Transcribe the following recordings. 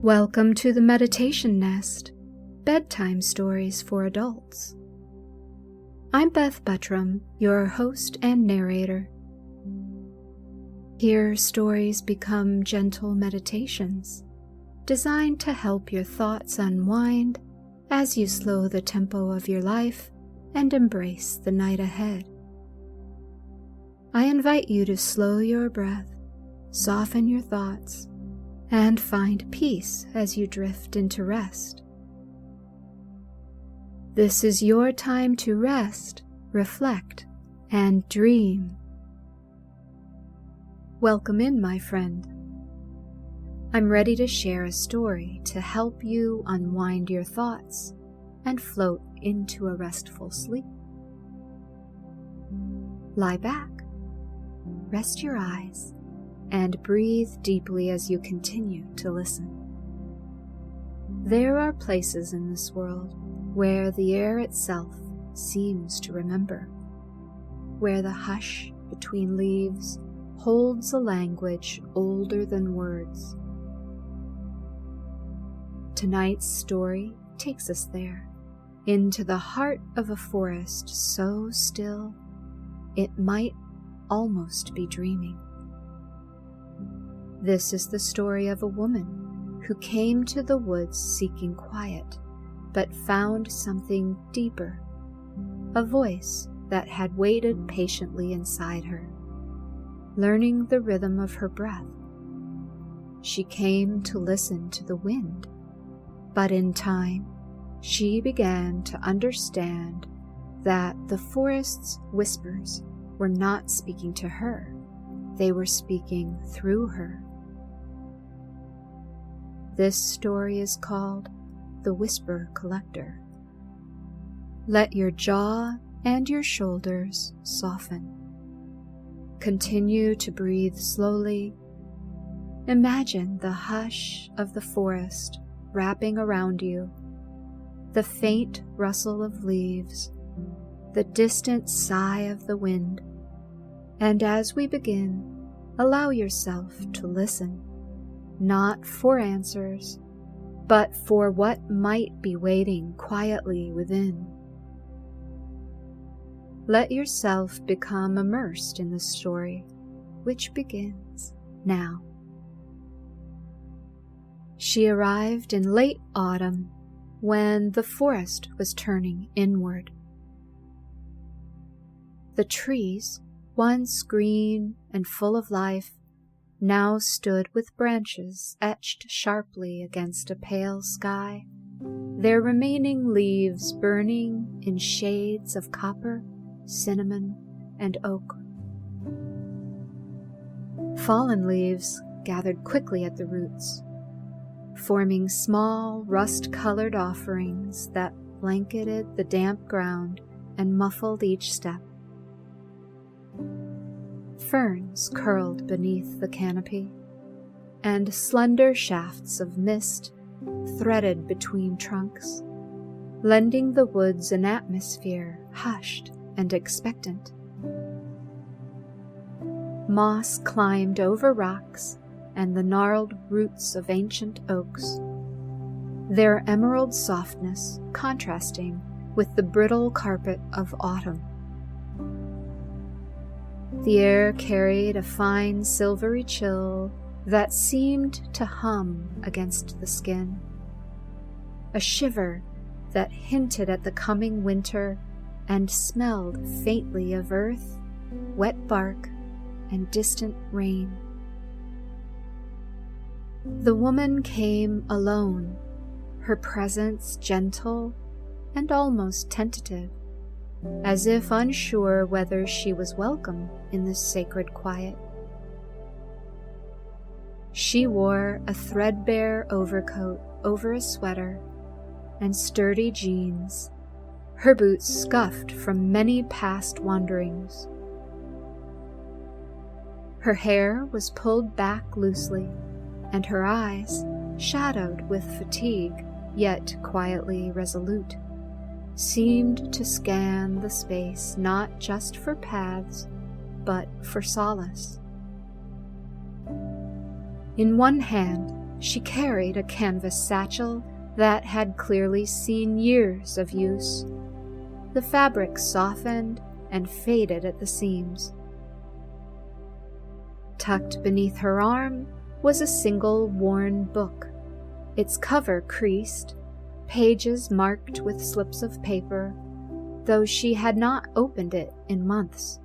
Welcome to the Meditation Nest, Bedtime Stories for Adults. I'm Beth Buttram, your host and narrator. Here, stories become gentle meditations, designed to help your thoughts unwind as you slow the tempo of your life and embrace the night ahead. I invite you to slow your breath, soften your thoughts, and find peace as you drift into rest. This is your time to rest, reflect, and dream. Welcome in, my friend. I'm ready to share a story to help you unwind your thoughts and float into a restful sleep. Lie back, rest your eyes, and breathe deeply as you continue to listen. There are places in this world where the air itself seems to remember, where the hush between leaves holds a language older than words. Tonight's story takes us there, into the heart of a forest so still it might almost be dreaming. This is the story of a woman who came to the woods seeking quiet, but found something deeper, a voice that had waited patiently inside her, learning the rhythm of her breath. She came to listen to the wind, but in time, she began to understand that the forest's whispers were not speaking to her, they were speaking through her. This story is called The Whisper Collector. Let your jaw and your shoulders soften. Continue to breathe slowly. Imagine the hush of the forest wrapping around you, the faint rustle of leaves, the distant sigh of the wind. And as we begin, allow yourself to listen. Not for answers, but for what might be waiting quietly within. Let yourself become immersed in the story, which begins now. She arrived in late autumn when the forest was turning inward. The trees, once green and full of life, now stood with branches etched sharply against a pale sky, their remaining leaves burning in shades of copper, cinnamon, and oak. Fallen leaves gathered quickly at the roots, forming small, rust-colored offerings that blanketed the damp ground and muffled each step. Ferns curled beneath the canopy, and slender shafts of mist threaded between trunks, lending the woods an atmosphere hushed and expectant. Moss climbed over rocks and the gnarled roots of ancient oaks, their emerald softness contrasting with the brittle carpet of autumn. The air carried a fine silvery chill that seemed to hum against the skin, a shiver that hinted at the coming winter and smelled faintly of earth, wet bark, and distant rain. The woman came alone, her presence gentle and almost tentative, as if unsure whether she was welcome in this sacred quiet. She wore a threadbare overcoat over a sweater and sturdy jeans, her boots scuffed from many past wanderings. Her hair was pulled back loosely, and her eyes, shadowed with fatigue yet quietly resolute, seemed to scan the space not just for paths, but for solace. In one hand, She carried a canvas satchel that had clearly seen years of use. The fabric softened and faded at the seams. Tucked beneath her arm was a single worn book, its cover creased, pages marked with slips of paper, though she had not opened it in months,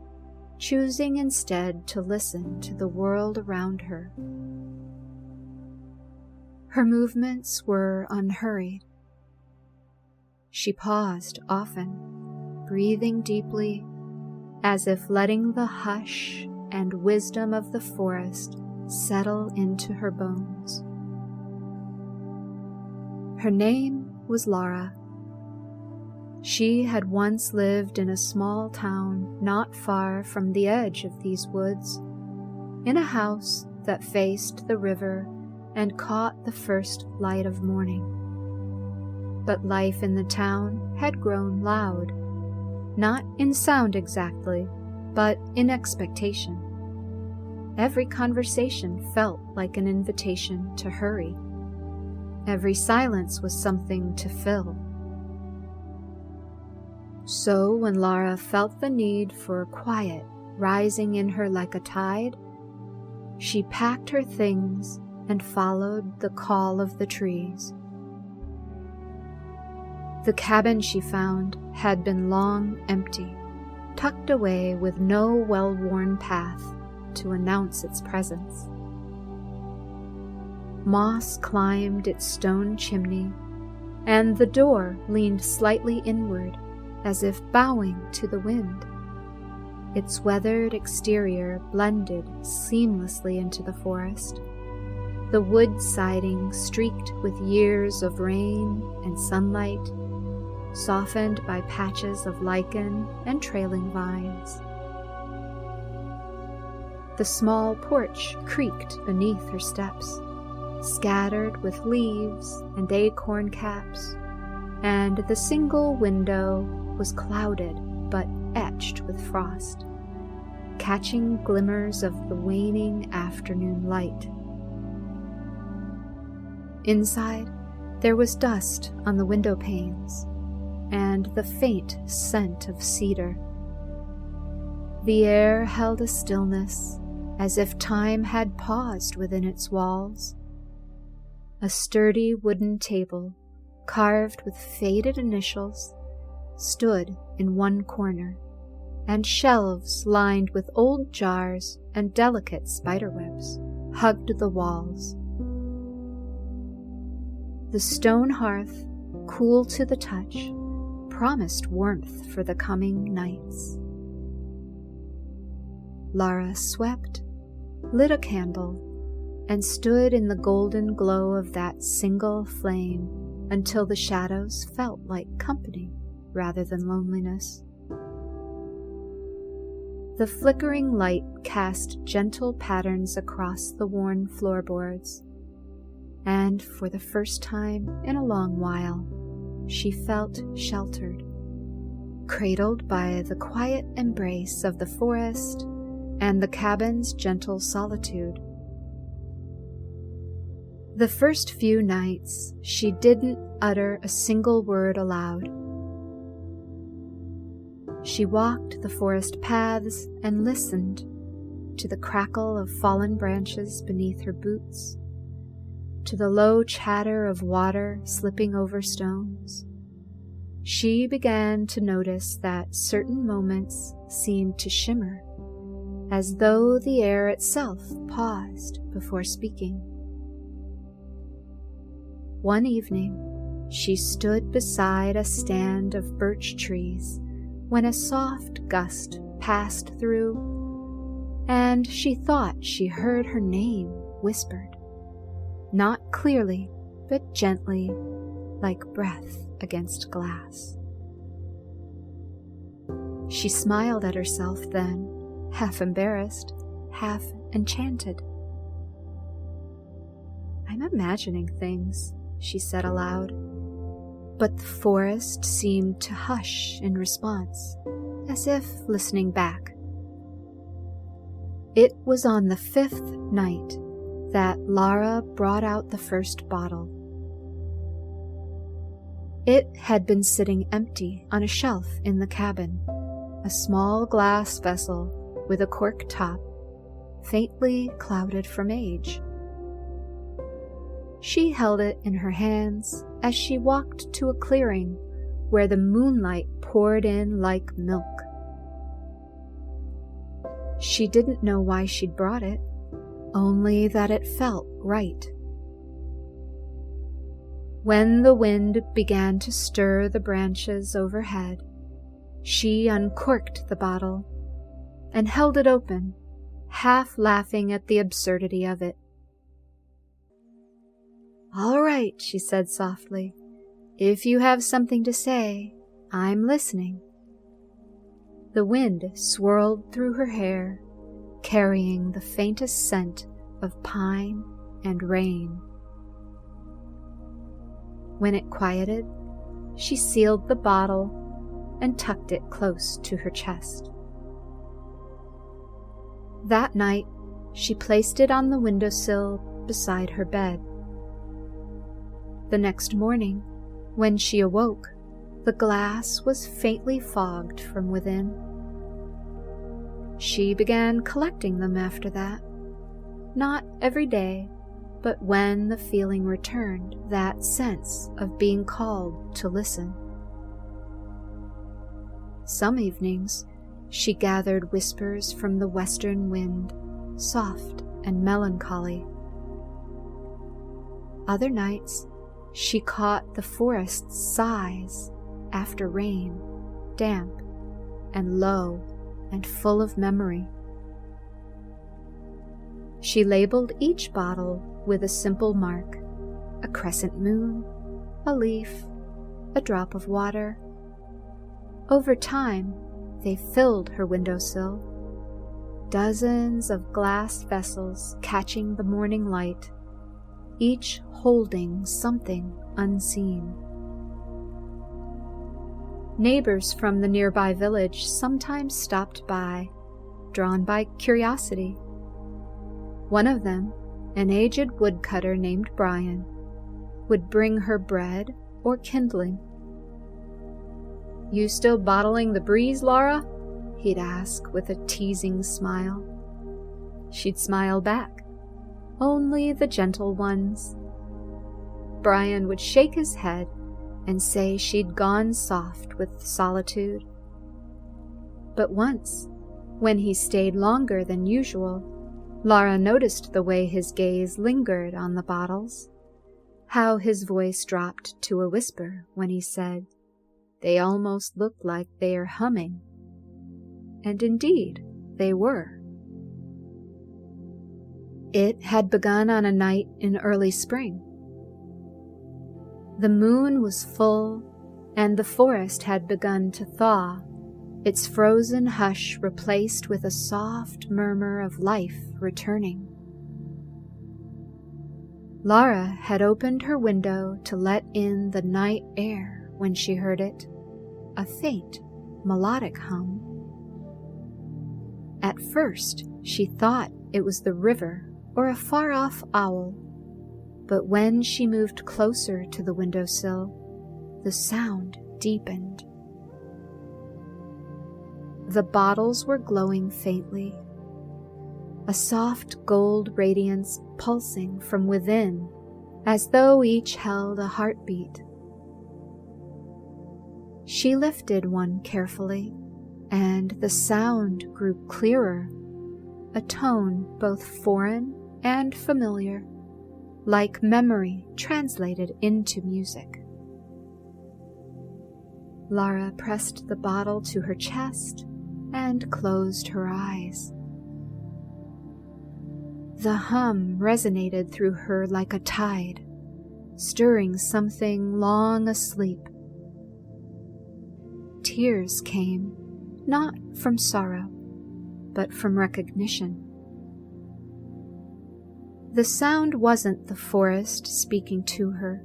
choosing instead to listen to the world around her. Her movements were unhurried. She paused often, breathing deeply, as if letting the hush and wisdom of the forest settle into her bones. Her name was Laura. She had once lived in a small town not far from the edge of these woods, in a house that faced the river and caught the first light of morning. But life in the town had grown loud, not in sound exactly, but in expectation. Every conversation felt like an invitation to hurry. Every silence was something to fill. So when Lara felt the need for quiet rising in her like a tide, she packed her things and followed the call of the trees. The cabin she found had been long empty, tucked away with no well-worn path to announce its presence. Moss climbed its stone chimney, and the door leaned slightly inward, as if bowing to the wind. Its weathered exterior blended seamlessly into the forest, the wood siding streaked with years of rain and sunlight, softened by patches of lichen and trailing vines. The small porch creaked beneath her steps, scattered with leaves and acorn caps, and the single window was clouded but etched with frost, catching glimmers of the waning afternoon light. Inside, there was dust on the window panes and the faint scent of cedar. The air held a stillness, as if time had paused within its walls. A sturdy wooden table, carved with faded initials, stood in one corner, and shelves lined with old jars and delicate spiderwebs hugged the walls. The stone hearth, cool to the touch, promised warmth for the coming nights. Lara swept, lit a candle, and stood in the golden glow of that single flame until the shadows felt like company rather than loneliness. The flickering light cast gentle patterns across the worn floorboards, and for the first time in a long while, she felt sheltered, cradled by the quiet embrace of the forest and the cabin's gentle solitude. The first few nights, she didn't utter a single word aloud. She walked the forest paths and listened to the crackle of fallen branches beneath her boots, to the low chatter of water slipping over stones. She began to notice that certain moments seemed to shimmer, as though the air itself paused before speaking. One evening, she stood beside a stand of birch trees when a soft gust passed through, and she thought she heard her name whispered, not clearly, but gently, like breath against glass. She smiled at herself then, half embarrassed, half enchanted. "I'm imagining things," she said aloud, but the forest seemed to hush in response, as if listening back. It was on the 5th night that Lara brought out the first bottle. It had been sitting empty on a shelf in the cabin, a small glass vessel with a cork top, faintly clouded from age. She held it in her hands as she walked to a clearing where the moonlight poured in like milk. She didn't know why she'd brought it, only that it felt right. When the wind began to stir the branches overhead, she uncorked the bottle and held it open, half laughing at the absurdity of it. "All right," she said softly. "If you have something to say, I'm listening." The wind swirled through her hair, carrying the faintest scent of pine and rain. When it quieted, she sealed the bottle and tucked it close to her chest. That night, she placed it on the windowsill beside her bed. The next morning, when she awoke, the glass was faintly fogged from within. She began collecting them after that, not every day, but when the feeling returned, that sense of being called to listen. Some evenings, she gathered whispers from the western wind, soft and melancholy. Other nights, she caught the forest's sighs after rain, damp and low and full of memory. She labeled each bottle with a simple mark, a crescent moon, a leaf, a drop of water. Over time, they filled her windowsill, dozens of glass vessels catching the morning light, each holding something unseen. Neighbors from the nearby village sometimes stopped by, drawn by curiosity. One of them, an aged woodcutter named Brian, would bring her bread or kindling. "You still bottling the breeze, Lara?" he'd ask with a teasing smile. She'd smile back, only the gentle ones. Brian would shake his head and say she'd gone soft with solitude. But once, when he stayed longer than usual, Lara noticed the way his gaze lingered on the bottles, how his voice dropped to a whisper when he said, "They almost look like they are humming." And indeed, they were. It had begun on a night in early spring. The moon was full, and the forest had begun to thaw, its frozen hush replaced with a soft murmur of life returning. Lara had opened her window to let in the night air when she heard it, a faint, melodic hum. At first, she thought it was the river or a far-off owl, but when she moved closer to the windowsill, the sound deepened. The bottles were glowing faintly, a soft gold radiance pulsing from within, as though each held a heartbeat. She lifted one carefully, and the sound grew clearer, a tone both foreign and familiar, like memory translated into music. Lara pressed the bottle to her chest and closed her eyes. The hum resonated through her like a tide, stirring something long asleep. Tears came, not from sorrow, but from recognition. The sound wasn't the forest speaking to her.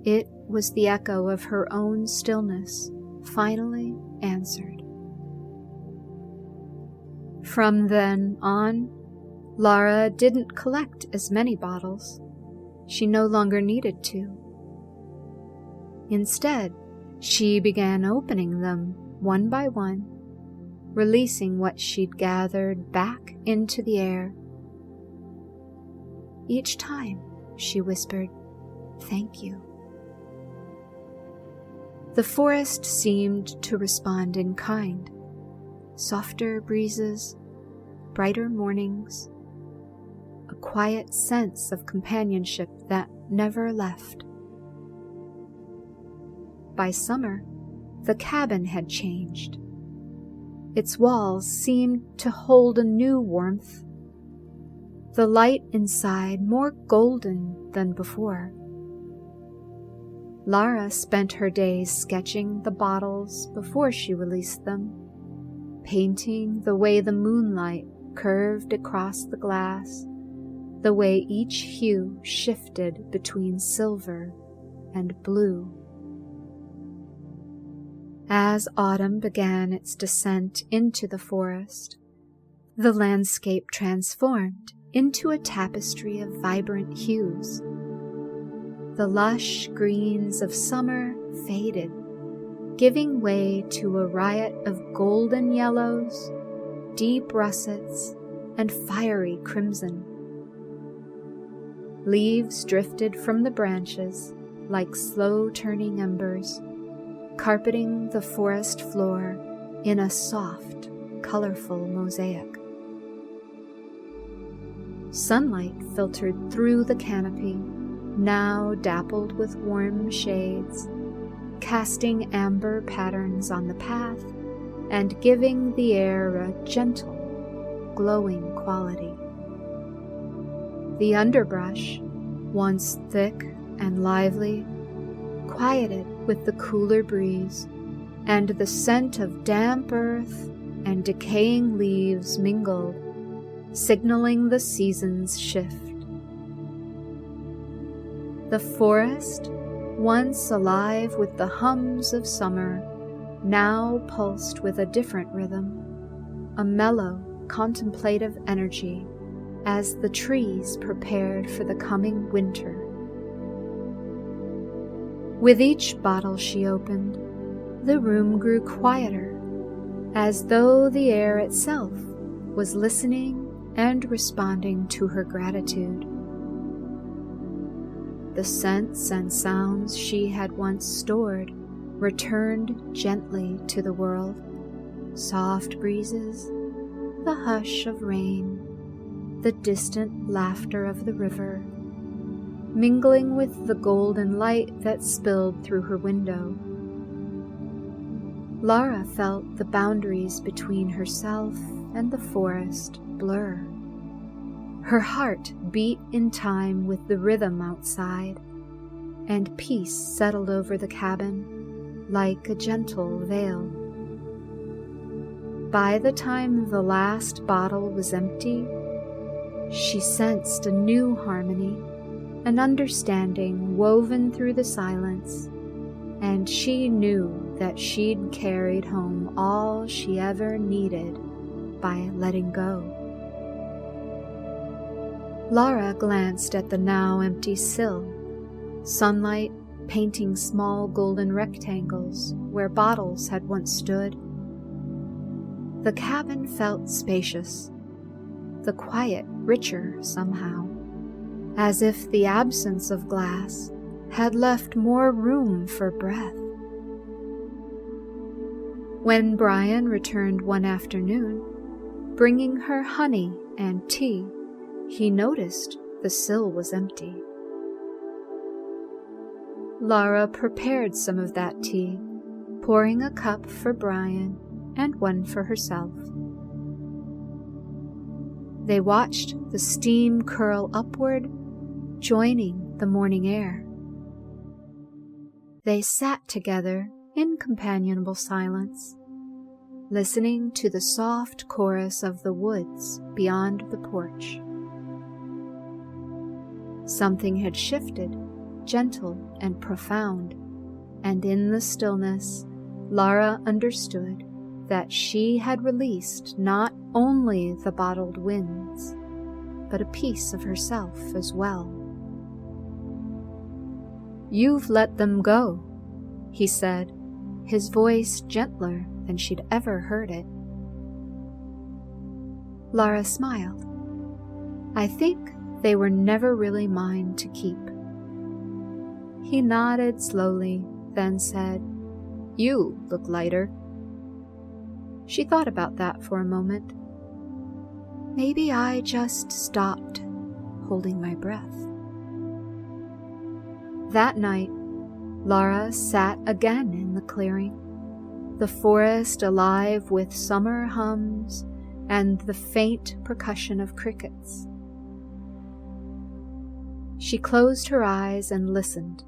It was the echo of her own stillness, finally answered. From then on, Lara didn't collect as many bottles. She no longer needed to. Instead, she began opening them one by one, releasing what she'd gathered back into the air. Each time, she whispered, "Thank you." The forest seemed to respond in kind. Softer breezes, brighter mornings, a quiet sense of companionship that never left. By summer, the cabin had changed. Its walls seemed to hold a new warmth, the light inside more golden than before. Lara spent her days sketching the bottles before she released them, painting the way the moonlight curved across the glass, the way each hue shifted between silver and blue. As autumn began its descent into the forest, the landscape transformed into a tapestry of vibrant hues. The lush greens of summer faded, giving way to a riot of golden yellows, deep russets, and fiery crimson. Leaves drifted from the branches like slow-turning embers, carpeting the forest floor in a soft, colorful mosaic. Sunlight filtered through the canopy, now dappled with warm shades, casting amber patterns on the path and giving the air a gentle, glowing quality. The underbrush, once thick and lively, quieted with the cooler breeze, and the scent of damp earth and decaying leaves mingled, signaling the season's shift. The forest, once alive with the hums of summer, now pulsed with a different rhythm, a mellow, contemplative energy, as the trees prepared for the coming winter. With each bottle she opened, the room grew quieter, as though the air itself was listening and responding to her gratitude. The scents and sounds she had once stored returned gently to the world. Soft breezes, the hush of rain, the distant laughter of the river, mingling with the golden light that spilled through her window. Lara felt the boundaries between herself and the forest blur. Her heart beat in time with the rhythm outside, and peace settled over the cabin like a gentle veil. By the time the last bottle was empty, she sensed a new harmony, an understanding woven through the silence, and she knew that she'd carried home all she ever needed by letting go. Lara glanced at the now empty sill, sunlight painting small golden rectangles where bottles had once stood. The cabin felt spacious, the quiet richer somehow, as if the absence of glass had left more room for breath. When Brian returned one afternoon, bringing her honey and tea, he noticed the sill was empty. Lara prepared some of that tea, pouring a cup for Brian and one for herself. They watched the steam curl upward, joining the morning air. They sat together in companionable silence, listening to the soft chorus of the woods beyond the porch. Something had shifted, gentle and profound, and in the stillness, Lara understood that she had released not only the bottled winds, but a piece of herself as well. "You've let them go," he said, his voice gentler than she'd ever heard it. Lara smiled. "I think they were never really mine to keep." He nodded slowly, then said, "You look lighter." She thought about that for a moment. Maybe I just stopped holding my breath. That night, Lara sat again in the clearing, the forest alive with summer hums and the faint percussion of crickets. She closed her eyes and listened,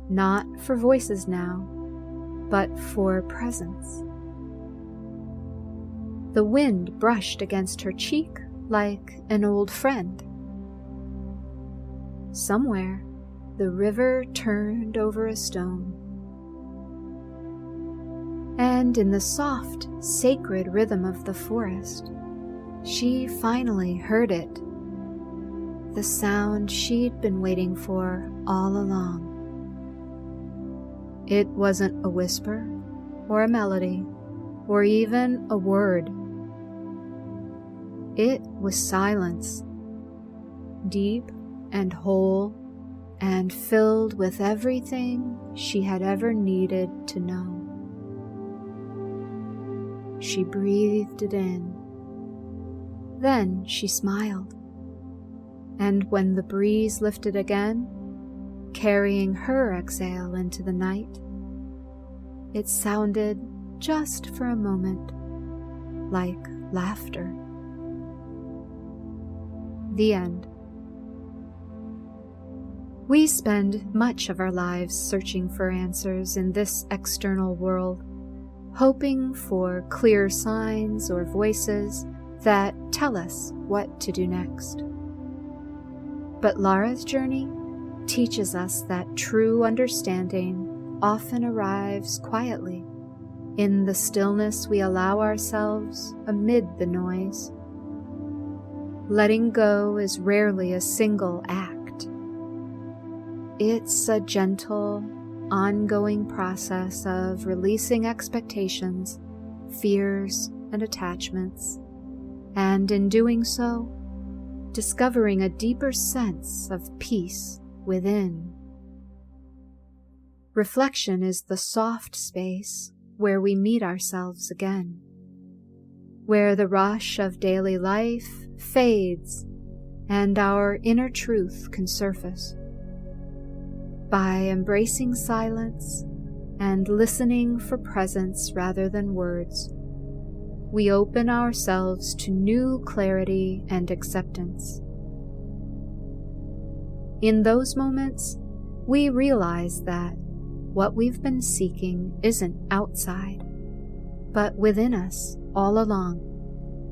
not for voices now, but for presence. The wind brushed against her cheek like an old friend. Somewhere, the river turned over a stone. And in the soft, sacred rhythm of the forest, she finally heard it, the sound she'd been waiting for all along. It wasn't a whisper, or a melody, or even a word. It was silence, deep and whole, and filled with everything she had ever needed to know. She breathed it in. Then she smiled, and when the breeze lifted again, carrying her exhale into the night, it sounded, just for a moment, like laughter. The end. We spend much of our lives searching for answers in this external world, hoping for clear signs or voices that tell us what to do next. But Lara's journey teaches us that true understanding often arrives quietly, in the stillness we allow ourselves amid the noise. Letting go is rarely a single act. It's a gentle, ongoing process of releasing expectations, fears, and attachments, and in doing so, discovering a deeper sense of peace within. Reflection is the soft space where we meet ourselves again, where the rush of daily life fades and our inner truth can surface. By embracing silence and listening for presence rather than words, we open ourselves to new clarity and acceptance. In those moments, we realize that what we've been seeking isn't outside, but within us all along,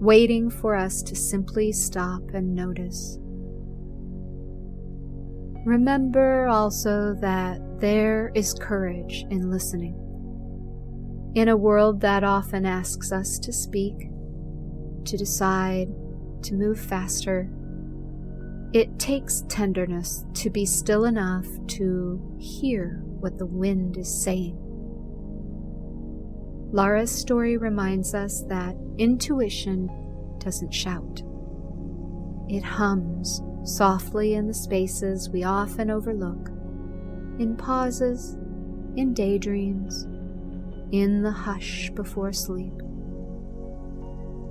waiting for us to simply stop and notice. Remember also that there is courage in listening. In a world that often asks us to speak, to decide, to move faster, it takes tenderness to be still enough to hear what the wind is saying. Lara's story reminds us that intuition doesn't shout. It hums softly in the spaces we often overlook, in pauses, in daydreams, in the hush before sleep.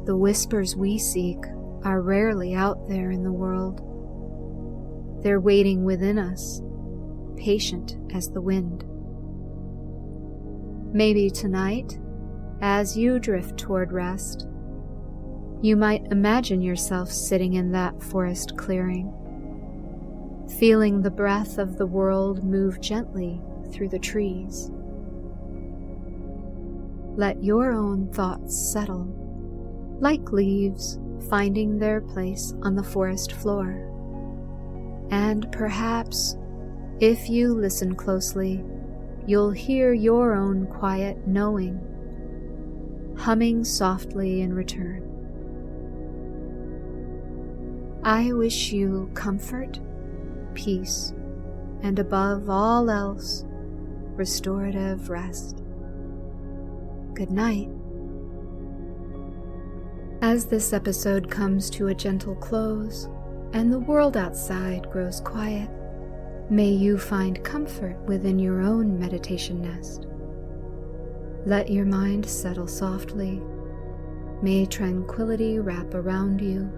The whispers we seek are rarely out there in the world. They're waiting within us, patient as the wind. Maybe tonight, as you drift toward rest, you might imagine yourself sitting in that forest clearing, feeling the breath of the world move gently through the trees. Let your own thoughts settle, like leaves finding their place on the forest floor. And perhaps, if you listen closely, you'll hear your own quiet knowing, humming softly in return. I wish you comfort, peace, and above all else, restorative rest. Good night. As this episode comes to a gentle close and the world outside grows quiet, may you find comfort within your own meditation nest. Let your mind settle softly. May tranquility wrap around you,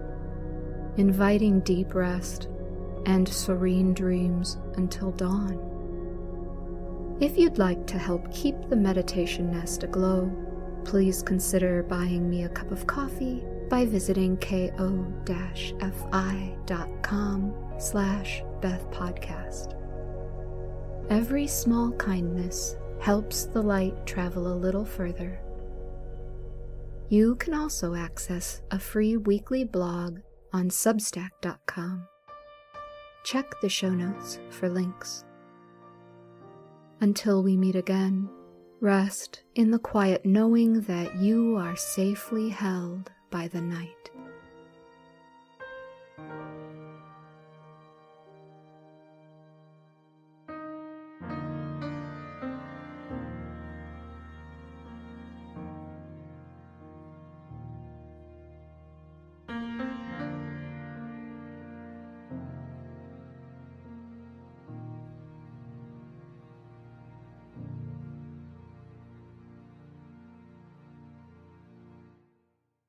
inviting deep rest and serene dreams until dawn. If you'd like to help keep the meditation nest aglow, please consider buying me a cup of coffee by visiting ko-fi.com/BethPodcast. Every small kindness helps the light travel a little further. You can also access a free weekly blog on substack.com. Check the show notes for links. Until we meet again, rest in the quiet knowing that you are safely held by the night.